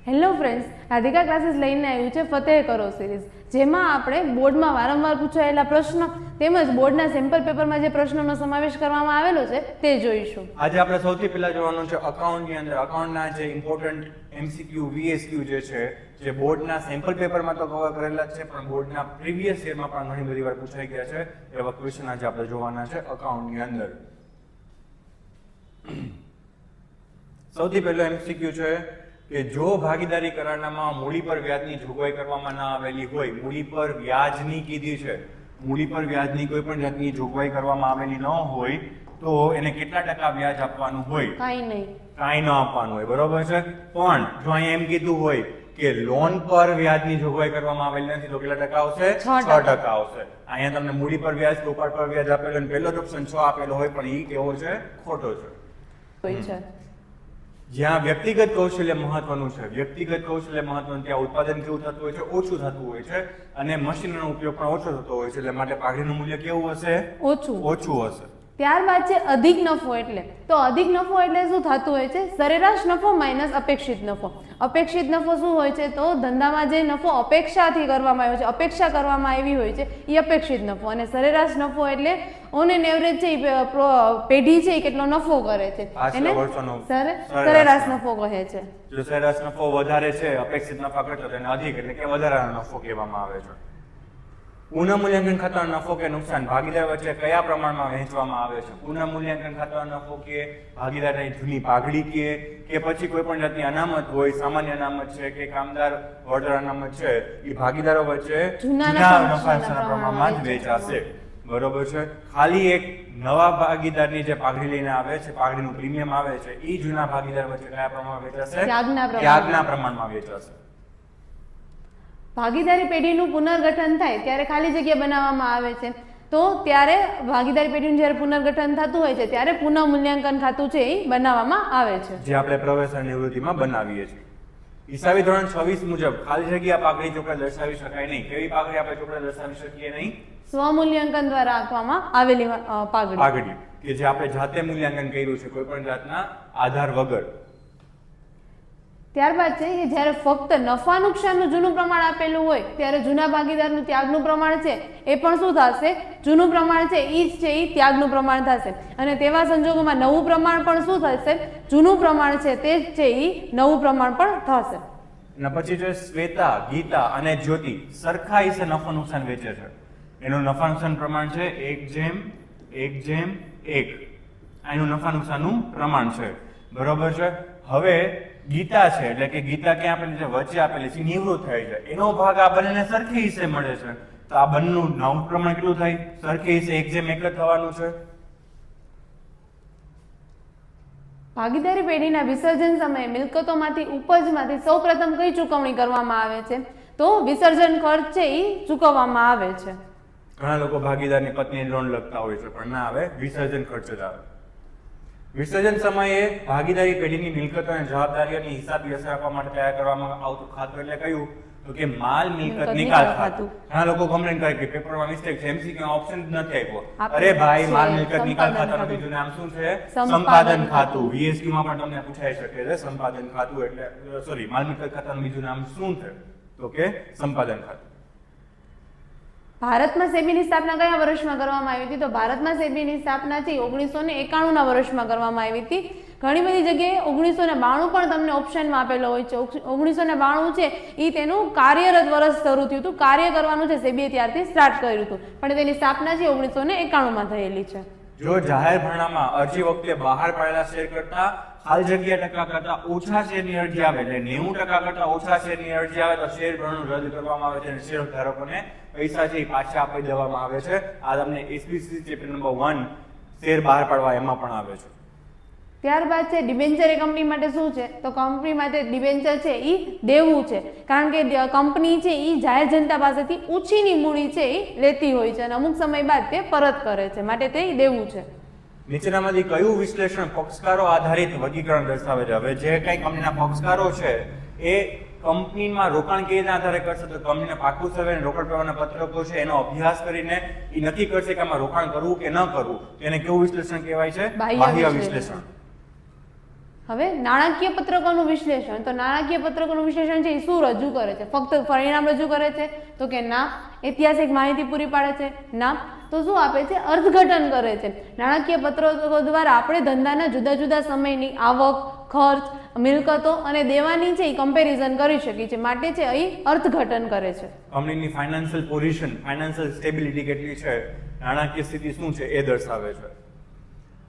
Hello friends, Radhika classes લઈને આવ્યું છે ફતેહ કરો સિરીઝ, જેમાં આપણે બોર્ડમાં વારંવાર પૂછાયેલા પ્રશ્નો તેમજ બોર્ડના સેમ્પલ પેપરમાં જે પ્રશ્નોનો સમાવેશ કરવામાં આવેલો છે તે જોઈશું. આજે આપણે સૌથી પહેલા જોવાનું છે અકાઉન્ટની અંદર અકાઉન્ટના જે ઇમ્પોર્ટન્ટ એમસીક્યુ વીએસક્યુ જે છે, જે બોર્ડના સેમ્પલ પેપરમાં તો કવર કરેલા જ છે, પણ બોર્ડના પ્રીવિયસ યરમાં પણ ઘણી બધી વાર પૂછાઈ ગયા છે. એવા ક્વેશ્ચન આજે આપણે જોવાના છે અકાઉન્ટની અંદર. સૌથી પહેલો એમસીક્યુ છે કે જો ભાગીદારી કરારનામામાં મૂડી પર વ્યાજની જોગવાઈ કરવામાં ના આવેલી હોય, મૂડી પર વ્યાજની કીધી છે, મૂડી પર વ્યાજની કોઈ પણ જાતની જોગવાઈ કરવામાં આવેલી ન હોય તો એને કેટલા ટકા વ્યાજ આપવાનું હોય? કાંઈ ન આપવાનું હોય, બરોબર છે. પણ જો અહીંયા એમ કીધું હોય કે લોન પર વ્યાજની જોગવાઈ કરવામાં આવેલી નથી તો કેટલા ટકા આવશે? 6% આવશે. અહીંયા તમને મૂડી પર વ્યાજ, રોકડ પર વ્યાજ આપેલો અને પહેલો જ ઓપ્શન 6 આપેલો હોય, પણ એ કેવો છે? ખોટો છે. જ્યાં વ્યક્તિગત કૌશલ્ય મહત્વનું છે, વ્યક્તિગત કૌશલ્ય મહત્વનું, ત્યાં ઉત્પાદન કેવું થતું હોય છે? ઓછું થતું હોય છે, અને મશીનનો ઉપયોગ પણ ઓછો થતો હોય છે, એટલે માટે પાઘડીનું મૂલ્ય કેવું હશે? ઓછું હશે. ત્યારબાદ છે અધિક નફો. એટલે તો અધિક નફો એટલે શું થતું હોય છે? સરેરાશ નફો માઇનસ અપેક્ષિત નફો. અપેક્ષિત નફો શું હોય છે? તો ધંધામાં જે નફો અપેક્ષાથી કરવામાં આવ્યો છે, અપેક્ષા કરવામાં આવી હોય છે, એ અપેક્ષિત નફો. અને સરેરાશ નફો એટલે ઓન એન એવરેજ છે પેઢી છે કેટલો નફો કરે છે એને સરેરાશ નફો કહે છે. જો સરેરાશ નફો વધારે છે અપેક્ષિત નફા કરતા તો એને અધિક એટલે કે વધારાનો નફો કહેવામાં આવે છે. પુનઃમૂલ્યાંકન ખાતાનો નફો કે નુકસાન ભાગીદાર વચ્ચે કયા પ્રમાણમાં વહેંચવામાં આવે છે? પુનઃમૂલ્યાંકન ખાતાનો નફો કે ભાગીદારની જૂની પાઘડી કે પછી કોઈ પણ જાતની અનામત હોય, સામાન્ય અનામત છે કે કામદાર વળતર અનામત છે, એ ભાગીદારો વચ્ચે જૂના નફાના પ્રમાણમાં જ વેચાશે, બરોબર છે. ખાલી એક નવા ભાગીદારની જે પાઘડી લઈને આવે છે, પાઘડીનું પ્રીમિયમ આવે છે, એ જૂના ભાગીદાર વચ્ચે કયા પ્રમાણમાં વેચાશે? ત્યાગના પ્રમાણમાં વેચાશે. ભાગીદારી પેઢીનું પુનર્ગઠન થાય ત્યારે ખાલી જગ્યા બનાવવામાં આવે છે, તો ત્યારે ભાગીદારી પેઢીનું જ્યારે પુનર્ગઠન થતું હોય છે ત્યારે પુનઃ મૂલ્યાંકન ખાતું છે એ બનાવવામાં આવે છે, જે આપણે પ્રવેશ અને નિવૃત્તિમાં બનાવીએ છીએ. હિસાબી ધોરણ 26 મુજબ ખાલી જગ્યા પાઘડી ચોપડે દર્શાવી શકાય નહીં. કેવી પાઘડી આપણે ચોપડે દર્શાવી શકીએ નહીં? સ્વમૂલ્યાંકન દ્વારા આપવામાં આવેલી પાઘડી કે જે આપણે જાતે મૂલ્યાંકન કર્યું છે, કોઈ પણ જાતના આધાર વગર. ત્યારબાદ છે કે જ્યારે ફક્ત નફા નુકસાનનું જૂનું પ્રમાણ આપેલું હોય ત્યારે જૂના ભાગીદારનું ત્યાગનું પ્રમાણ છે એ પણ શું થશે? જૂનું પ્રમાણ છે એ જ છે એ ત્યાગનું પ્રમાણ થશે. અને તેવા સંજોગોમાં નવું પ્રમાણ પણ શું થશે? જૂનું પ્રમાણ છે તે જ છે એ નવું પ્રમાણ પણ થશે. અને પછી જો શ્વેતા, ગીતા અને જ્યોતિ સરખા હિસ્સે નફા નુકસાન વેચે છે, એનું નફા નુકસાન પ્રમાણ છે 1:1:1. એનું નફા નુકસાનનું પ્રમાણ છે, બરોબર છે. હવે ગીતા છે એટલે કે ગીતા ક્યાં આપેલી છે? વચ્ચે આપેલી છે, નિવૃત્ત થાય છે, એનો ભાગ આ બંનેને સરખી હિસ્સે મળે છે, તો આ બંનેનું નવું પ્રમાણ કેટલું થાય? સરખી હિસ્સે 1:1 થવાનું છે. ભાગીદારી પેઢીના વિસર્જન સમયે મિલકતોમાંથી ઉપજમાંથી સૌપ્રથમ કઈ ચૂકવણી કરવામાં આવે છે? તો વિસર્જન ખર્ચ છે એ ચૂકવવામાં આવે છે. ઘણા લોકો ભાગીદારની પત્ની લોન લખતા હોય છે, પણ ના આવે, વિસર્જન ખર્ચ જ આવે. વિસર્જન સમયે ભાગીદારી પેઢીની મિલકતો અને જવાબદારીઓની હિસાબી અસર આપવા માટે તૈયાર કરવામાં આવતું ખાતું એટલે કયું? તો કે માલ મિલકત નિકાલ ખાતું. ઘણા લોકો કમ્પ્લેન કરે કે પેપરમાં મિસ્ટેક છે, એમસીક્યુ ઓપ્શન જ નથી આપ્યો. અરે ભાઈ, માલ મિલકત નિકાલ ખાતાનું બીજું નામ શું છે? સંપાદન ખાતું. વીએસક્યુ માં પણ તમને પૂછાઈ શકે છે સંપાદન ખાતું એટલે સોરી માલ મિલકત ખાતાનું બીજું નામ શું છે? તો કે સંપાદન ખાતું. ભારતમાં સેબીની સ્થાપના કયા વર્ષમાં કરવામાં આવી હતી? તો ભારતમાં સેબીની સ્થાપના છે 1991 ના વર્ષમાં કરવામાં આવી હતી. ઘણી બધી જગ્યાએ 1992 પણ તમને ઓપ્શનમાં આપેલો હોય છે. 1992 છે એ તેનું કાર્યરત વર્ષ શરૂ થયું હતું, કાર્ય કરવાનું છે સેબીએ ત્યારથી સ્ટાર્ટ કર્યું હતું, પણ તેની સ્થાપના છે 1991 માં થયેલી છે. જો જાહેર ભરણામાં અરજી વખતે બહાર પાડેલા શેર કરતા ખાલી જગ્યા ટકા કરતા ઓછા શેરની અરજી આવે, એટલે 90% કરતા ઓછા શેરની અરજી આવે તો શેર ભરણું રદ કરવામાં આવે છે અને શેર ધારકોને પૈસા છે એ પાછા આપી દેવામાં આવે છે. આ તમને એસપીસી ચેપ્ટર નંબર 1 શેર બહાર પાડવા એમાં પણ આવે છે. ત્યારબાદ છે ડિબેન્ચર એ કંપની માટે શું છે? તો કંપની માટે ડિબેન્ચર છે એ દેવું છે, કારણ કે કંપની છે એ જાહેર જનતા પાસેથી ઓછીની મૂડી છે એ લેતી હોય છે અને અમુક સમય બાદ તે પરત કરે છે, માટે તે દેવું છે. નીચેનામાંથી કયું વિશ્લેષણ પક્ષકારો આધારિત વર્ગીકરણ દર્શાવે છે? હવે જે કઈ કંપનીના પક્ષકારો છે એ કંપનીમાં રોકાણ કેવી રીતના આધારે કરશે? તો કંપનીના પાકું સર્વે અને રોકડ પ્રવાહના પત્રકો છે એનો અભ્યાસ કરીને એ નક્કી કરશે કે આમાં રોકાણ કરવું કે ન કરવું. એને કેવું વિશ્લેષણ કહેવાય છે? બાહ્ય વિશ્લેષણ. હવે નાણાકીય પત્રકોનું વિશ્લેષણ, તો નાણાકીય પત્રકોનું વિશ્લેષણ છે એ શું રજૂ કરે છે? ફક્ત પરિણામ રજૂ કરે છે? તો કે ના. ઐતિહાસિક માહિતી પૂરી પાડે છે? ના. તો શું આપે છે? અર્થઘટન કરે છે. નાણાકીય પત્રકો દ્વારા આપણે ધંધાના જુદા જુદા સમયની આવક, ખર્ચ, મિલકતો અને દેવાની છે એ કમ્પેરિઝન કરી શકીએ છીએ, માટે છે અહીં અર્થઘટન કરે છે. કંપનીની ફાઇનાન્શિયલ પોઝિશન, ફાઇનાન્શિયલ સ્ટેબિલિટી કેટલી છે, નાણાકીય સ્થિતિ શું છે એ દર્શાવે છે.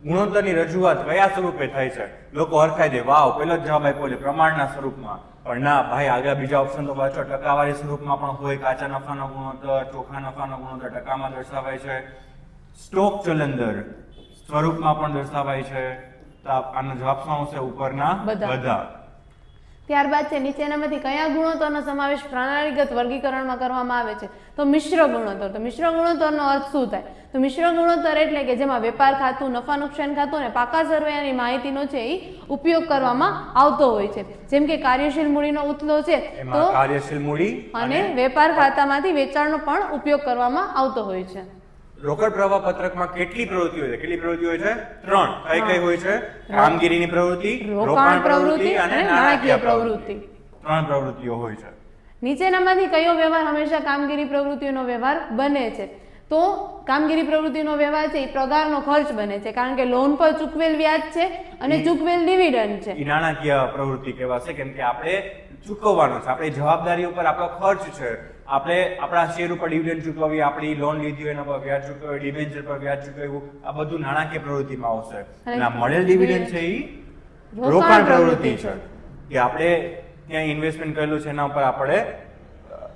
ગુણોત્તરની રજૂઆત કયા સ્વરૂપે થાય છે? લોકો હરખાઈ દે, વાવ પહેલો જ જવાબ આપ્યો છે પ્રમાણના સ્વરૂપમાં, પણ ના ભાઈ, આગળ બીજા ઓપ્શન તો પાછો ટકાવારી સ્વરૂપમાં પણ હોય. કાચા નફાનો ગુણોત્તર, ચોખ્ખા નફાનો ગુણોત્તર ટકામાં દર્શાવાય છે. સ્ટોક ચલન દર સ્વરૂપમાં પણ દર્શાવાય છે. તો આનો જવાબ શું આવશે? ઉપરના બધા. ત્યારબાદ છે નીચેનામાંથી કયા ગુણોત્તરનો સમાવેશ પ્રણાલીગત વર્ગીકરણમાં કરવામાં આવે છે? તો મિશ્ર ગુણોત્તર. તો મિશ્ર ગુણોત્તરનો અર્થ શું થાય? તો મિશ્ર ગુણોત્તર એટલે કે જેમાં વેપાર ખાતું, નફા નુકસાન ખાતું અને પાકા સરવૈયાની માહિતીનો છે એ ઉપયોગ કરવામાં આવતો હોય છે. જેમ કે કાર્યશીલ મૂડીનો ઉથલો છે તો કાર્યશીલ મૂડી અને વેપાર ખાતામાંથી વેચાણનો પણ ઉપયોગ કરવામાં આવતો હોય છે. રોકડ પ્રવાહ પત્રકમાં કેટલી પ્રવૃત્તિ હોય છે? કેટલી પ્રવૃત્તિ હોય છે? 3. કઈ હોય છે? કામગીરીની પ્રવૃત્તિ, રોકાણ પ્રવૃત્તિ અને નાણાકીય પ્રવૃત્તિ. 3 પ્રવૃત્તિઓ હોય છે. નીચેનામાંથી કયો વ્યવહાર હંમેશા કામગીરી પ્રવૃત્તિનો વ્યવહાર બને છે? તો કામગીરી પ્રવૃત્તિનો વ્યવહાર છે એ પગારનો ખર્ચ બને છે, કારણ કે લોન પર ચૂકવેલ વ્યાજ છે અને ચૂકવેલ ડિવિડન્ડ છે. એ નાણાકીય પ્રવૃત્તિ કહેવાશે, કેમ કે આપણે ચૂકવવાનો છે, આપણી જવાબદારી ઉપર આપણો ખર્ચ છે. આપણે આપણા શેર ઉપર ડિવિડન્ડ ચૂકવવી, આપણી લોન લીધી હોય એના પર વ્યાજ ચૂકવવું, ડિબેન્ચર પર વ્યાજ ચૂકવવું, આ બધું નાણાકીય પ્રવૃત્તિમાં આવશે. અને આ મળેલ ડિવિડન્ડ છે એ રોકાણ પ્રવૃત્તિ છે, કે આપણે ત્યાં ઇન્વેસ્ટમેન્ટ કરેલું છે એના ઉપર આપણે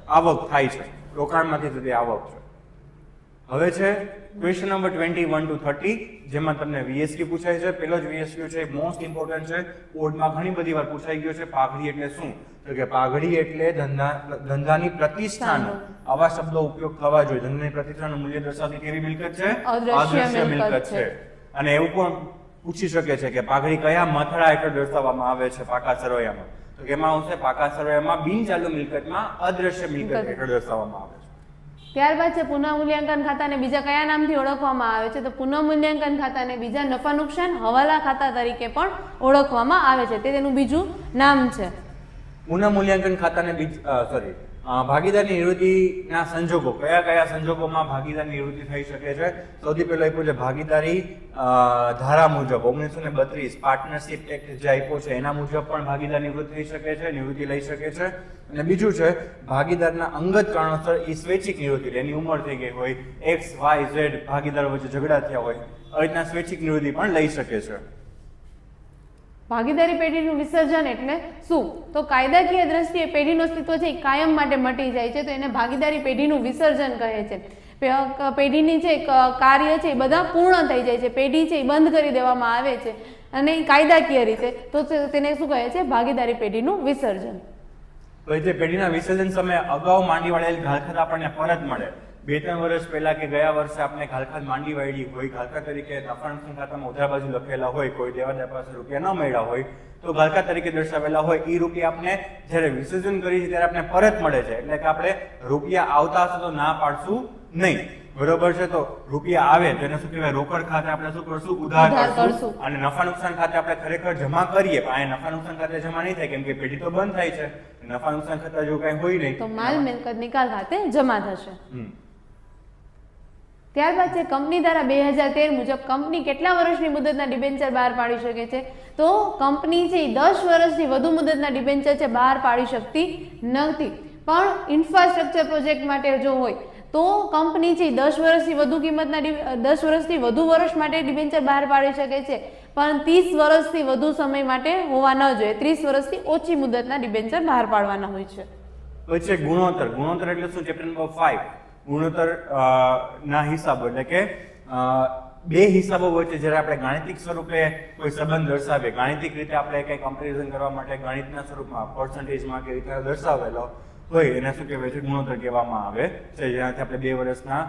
આવક થાય છે, રોકાણમાંથી થતી આવક છે. હવે છે ક્વેશ્ચન નંબર 21 to 30, જેમાં તમને VSQ પૂછાય છે. પહેલો જ VSQ છે, મોસ્ટ ઇમ્પોર્ટન્ટ છે, બોર્ડમાં ઘણી બધી વાર પૂછાઈ ગયો છે. પાઘડી એટલે શું? તો કે પાઘડી એટલે ધંધાની પ્રતિષ્ઠાનો, આવા શબ્દો ઉપયોગ થવા જોઈએ. ધંધાની પ્રતિષ્ઠાનું મૂલ્ય દર્શાવતી કેવી મિલકત છે? અદ્રશ્ય મિલકત છે. અને એવું પણ પૂછી શકે છે કે પાઘડી કયા મથળા હેઠળ દર્શાવવામાં આવે છે પાકા સરવૈયામાં? તો કેમાં આવશે? પાકા સરવૈયામાં બિનચાલુ મિલકતમાં અદ્રશ્ય મિલકત હેઠળ દર્શાવવામાં આવે છે. ત્યારબાદ છે પુનઃમૂલ્યાંકન ખાતાને બીજા કયા નામથી ઓળખવામાં આવે છે? તો પુનઃમૂલ્યાંકન ખાતાને બીજા નફા નુકસાન હવાલા ખાતા તરીકે પણ ઓળખવામાં આવે છે, તે તેનું બીજું નામ છે. પુનઃમૂલ્યાંકન ખાતાને ભાગીદારની નિવૃત્તિના સંજોગો, કયા કયા સંજોગોમાં ભાગીદારની નિવૃત્તિ થઈ શકે છે? સૌથી પહેલો આપ્યો છે ભાગીદારી ધારા મુજબ 1932 પાર્ટનરશિપ એક્ટ જે આપ્યો છે એના મુજબ પણ ભાગીદાર નિવૃત્તિ થઈ શકે છે, નિવૃત્તિ લઈ શકે છે. અને બીજું છે ભાગીદારના અંગત કારણોસર એ સ્વૈચ્છિક નિવૃત્તિ, એની ઉંમર થઈ ગઈ હોય, X, Y, Z ભાગીદારો વચ્ચે ઝઘડા થયા હોય, આવી રીતના સ્વૈચ્છિક નિવૃત્તિ પણ લઈ શકે છે. ભાગીદારી પેઢીનું વિસર્જન એટલે શું? તો કાયદાકીય દ્રષ્ટિએ પેઢીનું અસ્તિત્વ છે એ કાયમ માટે મટી જાય છે, તો એને ભાગીદારી પેઢીનું વિસર્જન કહે છે. પેઢીની છે કાર્ય છે એ બધા પૂર્ણ થઈ જાય છે, પેઢી છે એ બંધ કરી દેવામાં આવે છે અને કાયદાકીય રીતે, તો તેને શું કહે છે? ભાગીદારી પેઢીનું વિસર્જન. તો જે પેઢીના વિસર્જન સમયે અગાઉ માંડી વાળેલ ઘાલખાત આપણને પરત મળે. 2-3 વર્ષ પહેલા કે ગયા વર્ષે આપણે ઘાલખાત માંડી વાળી હોય, ઘાલખાત તરીકે નફા નુકસાન ખાતામાં ઉધાર બાજુ લખેલા હોય, કોઈ દેવાદાર પાસે રૂપિયા ન મળ્યા હોય, તો ઘાલખાત તરીકે દર્શાવેલા હોય એ રૂપિયા આપણે જ્યારે વિસર્જન કરીએ છીએ ત્યારે આપણે પરત મળે છે. એટલે કે આપણે રૂપિયા આવતા હશે તો ના પાડશું નહીં, બરોબર છે? તો રૂપિયા આવે તો એને શું કહેવાય? રોકડ ખાતે આપણે શું કરશું? ઉધાર કરશું. અને નફા નુકસાન ખાતે આપણે ખરેખર જમા કરીએ, પણ આ નફા નુકસાન ખાતે જમા નહીં થાય, કેમ કે પેઢી તો બંધ થાય છે. નફા નુકસાન ખાતા જો કઈ હોય નહીં તો માલ મિલકત નિકાલ ખાતે જમા થશે. ત્યારબાદ છે કંપની ધારા 2013 મુજબ કંપની કેટલા વર્ષની મુદતના ડિબેન્ચર બહાર પાડી શકે છે? તો કંપની છે 10 વર્ષથી વધુ મુદતના ડિબેન્ચર છે બહાર પાડી શકતી નથી. પણ ઇન્ફ્રાસ્ટ્રક્ચર પ્રોજેક્ટ માટે જો હોય તો કંપની છે 10 વર્ષથી વધુ કિંમતના 10 વર્ષથી વધુ વર્ષ માટે ડિબેન્ચર બહાર પાડી શકે છે, પણ 30 વર્ષથી વધુ સમય માટે હોવા ન જોઈએ. 30 વર્ષથી ઓછી મુદતના ડિબેન્ચર બહાર પાડવાના હોય છે. પછી ગુણોત્તર. ગુણોત્તર એટલે શું? ચેપ્ટર નંબર 5 ગુણોત્તર ના હિસાબો, એટલે કે બે હિસાબો વચ્ચે જ્યારે આપણે ગાણિતિક સ્વરૂપે કોઈ સંબંધ દર્શાવીએ, ગાણિતિક રીતે આપણે કંઈ કમ્પેરિઝન કરવા માટે ગણિતના સ્વરૂપમાં પર્સન્ટેજમાં કે રીતે દર્શાવેલો હોય એને શું કહેવાય છે? ગુણોત્તર કહેવામાં આવે છે. જેનાથી આપણે 2 વર્ષના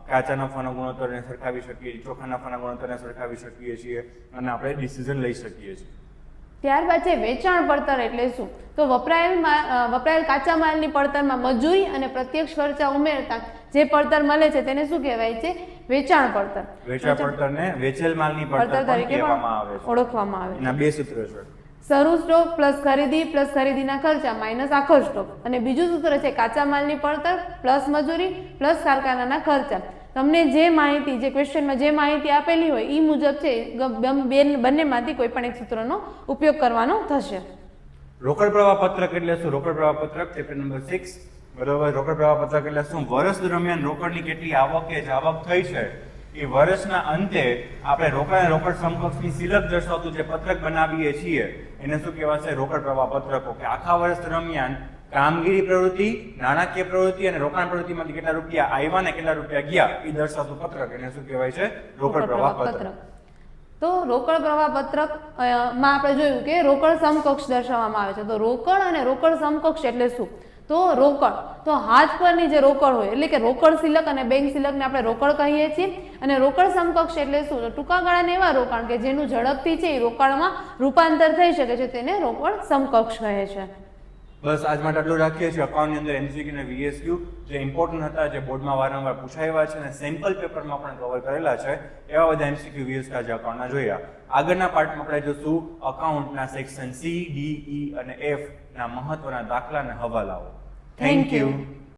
કાચા નફાના ગુણોત્તરને સરખાવી શકીએ, ચોખ્ખા નફાના ગુણોત્તરને સરખાવી શકીએ છીએ અને આપણે ડિસિઝન લઈ શકીએ છીએ. ત્યારબાદ છે વેચાણ પડતર એટલે શું? તો વપરાયેલ કાચા માલની પડતરમાં મજૂરી અને પ્રત્યક્ષ ખર્ચા ઉમેરતા જે પડતર મળે છે તેને શું કહેવાય છે? વેચાણ પડતર. વેચાણ પડતરને વેચેલ માલની પડતર પડતર પણ તરીકે કહેવામાં આવે પણ છે. ઓળખવામાં આવે છે. એના બે સૂત્રો છે. શરૂ સ્ટોક પ્લસ ખરીદી પ્લસ ખરીદીના ખર્ચા માઇનસ આખો સ્ટોક. અને બીજું સૂત્ર છે કાચા માલની પડતર પ્લસ મજૂરી પ્લસ કારખાનાના ખર્ચા. તમને જે માહિતી જે ક્વેશ્ચનમાં જે માહિતી આપેલી હોય એ મુજબ છે બંનેમાંથી કોઈ પણ એક સૂત્રનો ઉપયોગ કરવાનો થશે. રોકડ પ્રવાહ પત્રક એટલે શું? રોકડ પ્રવાહ પત્રક ચેપ્ટર નંબર 6 બરોબર. રોકડ પ્રવાહ પત્રક એટલે શું? વર્ષ દરમિયાન રોકડની કેટલી આવક કે જાવક થઈ છે એ વર્ષના અંતે આપણે રોકડ અને રોકડ સમકક્ષની સિલક દર્શાવતું જે પત્રક બનાવીએ છીએ એને શું કહેવાશે? રોકડ પ્રવાહ પત્રકો. કે આખા વર્ષ દરમિયાન કામગીરી પ્રવૃત્તિ, નાણાકીય પ્રવૃત્તિ અને રોકાણ પ્રવૃત્તિમાંથી કેટલા રૂપિયા આવ્યા ને કેટલા રૂપિયા ગયા એ દર્શાવતું પત્રક એને શું કહેવાય છે? રોકડ પ્રવાહ પત્રક. તો રોકડ પ્રવાહ પત્રક માં આપણે જોયું કે રોકડ સમકક્ષ દર્શાવવામાં આવે છે. તો રોકડ અને રોકડ સમકક્ષ એટલે શું? તો રોકડ તો હાથ પરની જે રોકડ હોય એટલે કે રોકડ સિલક અને બેંક સિલકને આપણે રોકડ કહીએ છીએ. અને રોકડ સમકક્ષ એટલે શું? તો ટૂંકા ગાળાના એવા રોકાણ કે જેનું ઝડપથી છે એ રોકાણમાં રૂપાંતર થઈ શકે છે તેને રોકડ સમકક્ષ કહે છે. બસ આજ માટે આટલું રાખીએ છીએ. અકાઉન્ટની અંદર એમસીક્યુ અને વીએસક્યુ જે ઇમ્પોર્ટન્ટ હતા, જે બોર્ડમાં વારંવાર પૂછાયા છે અને સેમ્પલ પેપરમાં પણ કવર કરેલા છે, એવા બધા એમસીક્યુ વીએસક્યુ આજે અકાઉન્ટના જોયા. આગળના પાર્ટમાં આપણે જોશું અકાઉન્ટના સેક્શન સી, ડી, ઈ અને એફ ના મહત્વના દાખલા અને હવાલાઓ. Thank you.